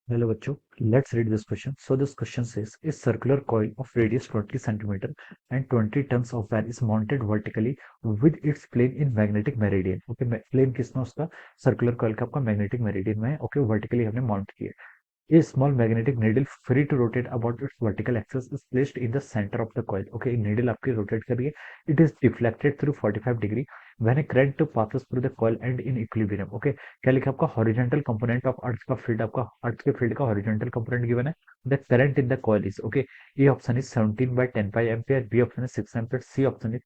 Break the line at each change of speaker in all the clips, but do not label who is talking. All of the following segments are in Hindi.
Hello बच्चों, let's read this question. So this question says, a circular coil of radius 20 centimeter and 20 tons of wire is mounted vertically with its plane in magnetic meridian. Okay, plane किसमें उसका सर्कुलर कॉइल का आपका मैग्नेटिक मेरिडियन में है. ओके, वर्टिकली हमने माउंट किया. A small magnetic needle free to rotate about its vertical axis is placed in the center of the coil. Okay, needle आपकी rotate कर रही है. It is deflected through 45 degree when a current passes through the coil and in equilibrium. Okay, क्या लिखा आपका horizontal component of earth का field, आपका earth के field का horizontal component given है. The current in the coil is okay. A option is 17 by 10 pi ampere. B option is 6 ampere. C option is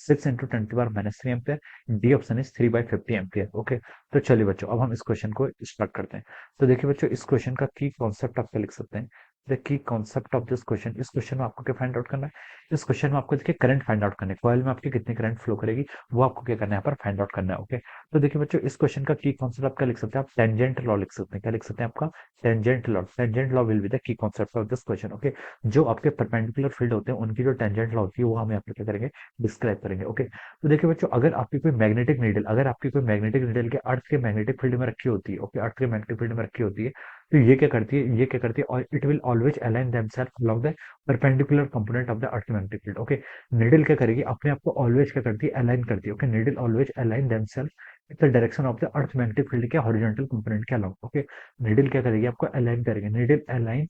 6 into 10 to the power minus 3 ampere. D option is 3 by 50 ampere. Okay, तो चलिए बच्चों, अब हम इस क्वेश्चन को स्टार्ट करते हैं. तो देखिए बच्चों, इस क्वेश्चन का की कॉन्सेप्ट आप क्या लिख सकते हैं. The key concept of this question, इस क्वेश्चन में आपको क्या फाइंड आउट करना है. इस क्वेश्चन में आपको देखिए करंट फाइंड आउट करना है. कॉइल में आपकी कितनी करंट फ्लो करेगी वो आपको क्या करना है, यहाँ पर फाइंड आउट करना है. ओके, तो देखिए बच्चों, इस क्वेश्चन का की कॉन्सेप्ट आप क्या लिख सकते हैं. आप टेंजेंट लॉ लिख सकते हैं. क्या लिख सकते हैं आपका tangent law. Tangent law will be the key concept of this question. Okay, जो आपके परपेंडिकुलर फील्ड होते हैं उनकी जो टेंजेंट लॉ होती है वो हम यहाँ पर क्या करेंगे, डिस्क्राइब करेंगे. ओके, तो देखिए बच्चों, अगर आपकी कोई मैग्नेटिक नीडल के अर्थ के मैग्नेटिक फील्ड में रखी होती है. ओके, अर्थ के मैग्नेटिक फील्ड में रखी होती है, तो ये क्या करती है और it will always align themself along the perpendicular component of the earth magnetic field. Okay, needle क्या करेगी, अपने आप को ऑलवेज क्या करती है, अलाइन करती है. Okay, needle always align themselves in the direction of the earth magnetic field के हॉरिजॉन्टल कंपोनेंट के अलोंग. ओके, नीडल क्या करेगी, आपको अलाइन करेंगे.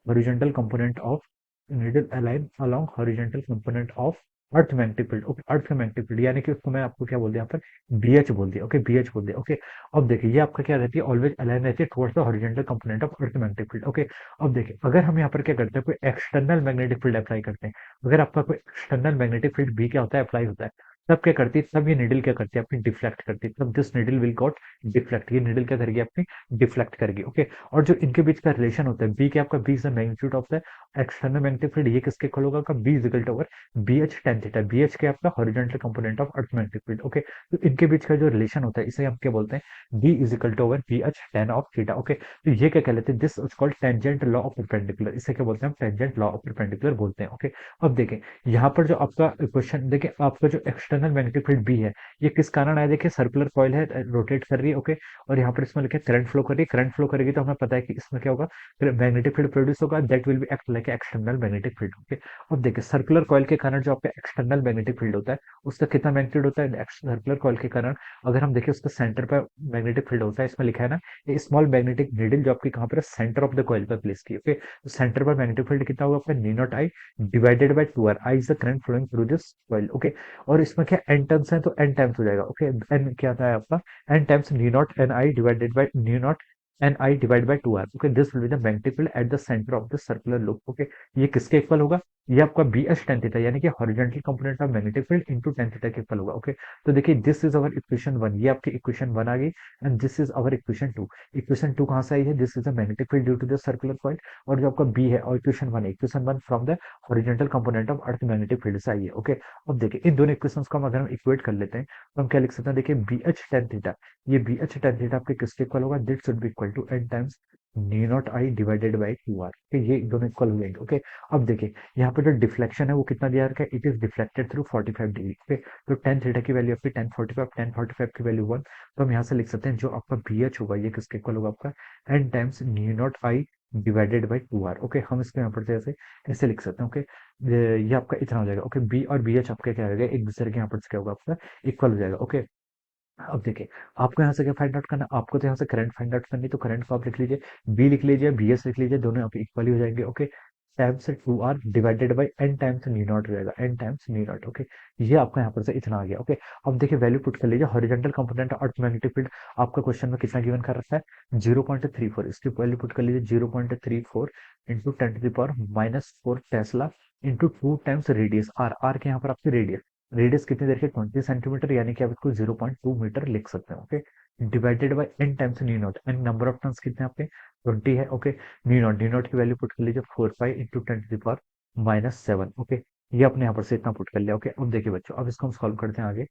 Horizontal component of needle align along horizontal component of earth magnetic field. Okay, earth का मैग्नेटिक फील्ड यानी कि उसको मैं आपको क्या बोल दिया यहाँ पर, बीएच बोल दिया. ओके, बीएच बोल दिया. ओके, अब देखिए ये आपका क्या रहती है, ऑलवेज अलाइन रहती है towards the horizontal component of earth magnetic field. Okay, अब देखिए अगर हम यहाँ पर क्या करते हैं, कोई एक्सटर्नल मैग्नेटिक फील्ड अप्लाई करते हैं. अगर आपका कोई एक्सटर्नल मैग्नेटिक फील्ड बी क्या होता है, अप्लाई होता है, तब क्या करती है, तब ये निडल क्या करती है, अपनी डिफ्लेक्ट करती है. तब this needle will got deflect. ये निडल क्या करेगी, अपनी डिफ्लेक्ट करेगी. ओके, और जो इनके बीच का रिलेशन होता है, बी क्या आपका, B is the magnitude of the external magnetic field. ये किसके इक्वल होगा, का B is equal to over B H tan theta. B H के आपका horizontal component of earth magnetic field. Okay, तो इनके बीच का जो रिलेशन होता है इसे हम क्या बोलते हैं, B is equal to over B H tan of theta. Okay, तो ये क्या कहलाते हैं, this is called tangent law of perpendicular. इसे क्या बोलते हैं, हम टेंजेंट लॉ ऑफ परपेंडिकुलर बोलते हैं. ओके, अब देखें यहाँ पर जो आपका क्वेश्चन, देखिए आपका जो एक्सटर्नल मैग्नेटिक फील्ड बी है, ये किस कारण आया, देखिए सर्कुलर कॉइल है, रोटेट कर रही है. ओके, और यहाँ पर इसमें लिखा है करंट फ्लो कर रही है. करंट फ्लो करेगी तो हमें पता है कि इसमें क्या होगा, फिर मैग्नेटिक फील्ड प्रोड्यूस होगा, that will be act like external magnetic field. Okay, अब देखिए सर्कुलर कॉइल के कारण जो आपका एक्सटर्नल मैग्नेटिक फील्ड होता है उसका कितना मैग्नीट्यूड होता है, सर्कुलर कॉइल के कारण अगर हम देखें उसका सेंटर पर मैग्नेटिक फील्ड होता है, इसमें लिखा है ना, ये स्मॉल मैग्नेटिक नीडल जो आपकी कहाँ पर सेंटर ऑफ द कॉइल पर प्लेस की. ओके, तो सेंटर पर मैग्नेटिक फील्ड कितना होगा आपका, mu naught I divided by 2 R. I is the current flowing through this coil. Okay, और इसमें क्या एन टर्म्स है तो एन टाइम्स हो जाएगा. ओके, एन क्या था आपका, N times mu naught N I divided by mu naught N I divide by 2 R. Okay, this will be the magnetic field at the centre of the circular loop. Okay, ये किसके इक्वल होगा, ये आपका बी एच टेन थीटा यानी कि horizontal component of magnetic field into tan theta के इक्वल होगा. ओके, तो देखिए this is our equation one, ये आपकी इक्वेशन वन आ गई. And this is our equation two. Equation two कहाँ से आई है, this is the magnetic field due to the circular coil. और जो आपका बी है, और equation one from the horizontal component of earth magnetic field से आई है. ओके, अब देखिए इन दोनों इक्वेशंस को हम अगर हम इक्वेट कर लेते हैं तो हम क्या लिख सकते हैं, देखिए बी एच टेन थीटा, ये बी एच टेन थीटा आपके किसके इक्वल होगा, this should be equal to N times mu naught I divided by two R. ये दोनों इक्वल हो जाएंगे. ओके, अब देखिए यहाँ पे जो डिफ्लेक्शन है वो कितना दिया रखा है, it is deflected through 45 degree. Okay, तो टेन थीटा की वैल्यू आपकी 1045 की वैल्यू वन. तो हम यहाँ से लिख सकते हैं जो आपका बी एच होगा ये किसके इक्वल होगा, आपका N times mu naught I divided by two R. Okay, हम इसको यहाँ पर से ऐसे ऐसे लिख सकते हैं. ओके, ये आपका इतना हो जाएगा. ओके, बी और बी एच आपका क्या हो जाएगा, एक दूसरे के यहाँ पर से क्या होगा, आपका इक्वल हो जाएगा. ओके, अब देखिए आपको यहाँ से क्या फाइंड आउट करना है, आपको तो यहाँ से करंट फाइंड आउट करनी है, तो करंट को आप लिख लीजिए, बी लिख लीजिए, बी एस लिख लीजिए, दोनों आप इक्वल ही हो जाएंगे. Okay, times two R divided by N times mu naught हो जाएगा, N times mu naught. Okay, ये आपका यहाँ पर से इतना आ गया. ओके, अब देखिए वैल्यू पुट कर लीजिए, हॉरिजॉन्टल कंपोनेंट अर्थ मैग्नेटिक फील्ड आपका क्वेश्चन में कितना गिवन कर रखा है, 0.34. इसकी वैल्यू पुट कर लीजिए 0.34 into ten to the power minus 4 tesla into two times radius R. R के यहाँ पर आपकी रेडियस, रेडियस कितनी देर के 20 सेंटीमीटर यानी कि आप इसको 0.2 मीटर लिख सकते हैं. Okay, divided by N times mu naught. N number of turns कितने आपके 20 है. ओके, नी नॉट की वैल्यू पुट कर लीजिए 4 pi into ten to the power minus 7. Okay, ये आपने यहाँ पर से इतना पुट कर लिया. ओके, अब देखिए बच्चों, अब इसको हम सॉल्व करते हैं आगे.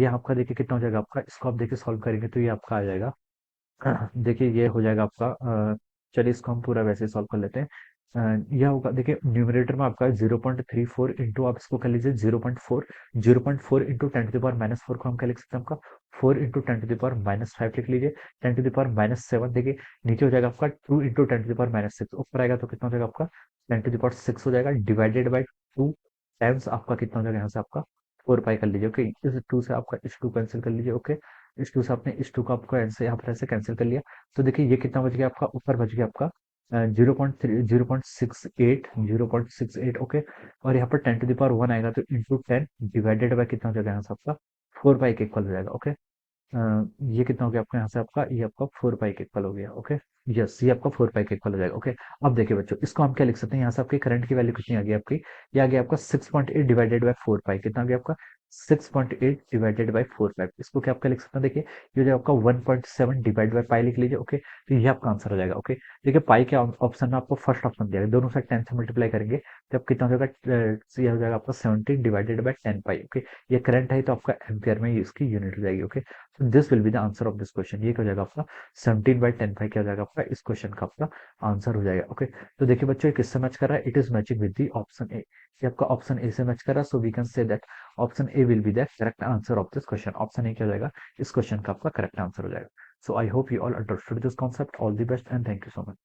ये आपका देखिए कितना हो जाएगा आपका, इसको आप देखिए सॉल्व करेंगे तो ये आपका आ जाएगा. देखिए ये हो जाएगा आपका, चलिए इसको हम पूरा वैसे सॉल्व कर लेते हैं. यह होगा, देखिए न्यूमरेटर में आपका 0.34 इंटू, आप इसको कर लीजिए 0.4, 0.4 इंटू 10 to the power -4 को हम क्या लिख सकते हैं आपका 4 इंटू 10 to the power -5 लिख लीजिए। 10 to the power -7 देखिए नीचे हो जाएगा आपका 2 इंटू 10 to the power-6, ऊपर आएगा तो कितना हो जाएगा आपका 10 to the power 6 हो जाएगा, डिवाइडेड बाई 2 टाइम्स आपका कितना हो जाएगा यहाँ से आपका 4 पाई कर लीजिए। ओके, इस 2 से आपका इस 2 कैंसिल कर लीजिए। ओके, इस 2 से आपने इस 2 का आपको आंसर यहाँ पर ऐसे कैंसिल कर लिया। तो देखिए ये कितना बच गया आपका, ऊपर बच गया आपका 0.68, ओके। और यहाँ पर 10 to the power 1 आएगा तो इंटू 10 डिवाइडेड बाय कितना हो जाएगा यहाँ से आपका 4 पाई के इक्वल हो जाएगा। ओके, ये कितना हो गया आपका यहाँ से आपका, ये आपका 4 पाई के इक्वल हो गया। ओके, यस, ये आपका 4 पाई के इक्वल हो जाएगा। ओके, अब देखिए बच्चों, इसको हम क्या लिख सकते हैं, यहाँ से आपकी करंट की वैल्यू कितनी आ गई आपकी, ये आ गया आपका 6.8 डिवाइडेड बाय 4 पाई, कितना आ गया आपका 6.8 डिवाइडेड बाय 4 पाई। इसको क्या आपका लिख सकते हैं, देखिए ये हो जाएगा आपका 1.7 डिवाइड बाय पाई लिख लीजिए। ओके, तो ये आपका आंसर हो जाएगा। ओके, देखिए पाई के ऑप्शन में आपको फर्स्ट ऑप्शन दिया है, दोनों साइड 10 से मल्टीप्लाई करेंगे तो अब कितना हो जाएगा, ये हो जाएगा आपका 17 डिवाइडेड बाय 10 पाई। ओके, ये करंट है तो आपका एम्पियर में इसकी यूनिट हो जाएगी। Okay, so this will be the answer of this question। ये क्या हो जाएगा आपका 17/10 क्या हो जाएगा आपका, इस क्वेश्चन का आपका आंसर हो जाएगा। ओके, तो देखिए बच्चों ये किससे मैच कर रहा है, it is matching with the option A. ये आपका ऑप्शन ए से मैच कर रहा है, so we can say that option A will be the correct answer of this question. Option A क्या हो जाएगा, इस क्वेश्चन का आपका करेक्ट आंसर हो जाएगा। So I hope you all understood this concept. All the best and thank you so much.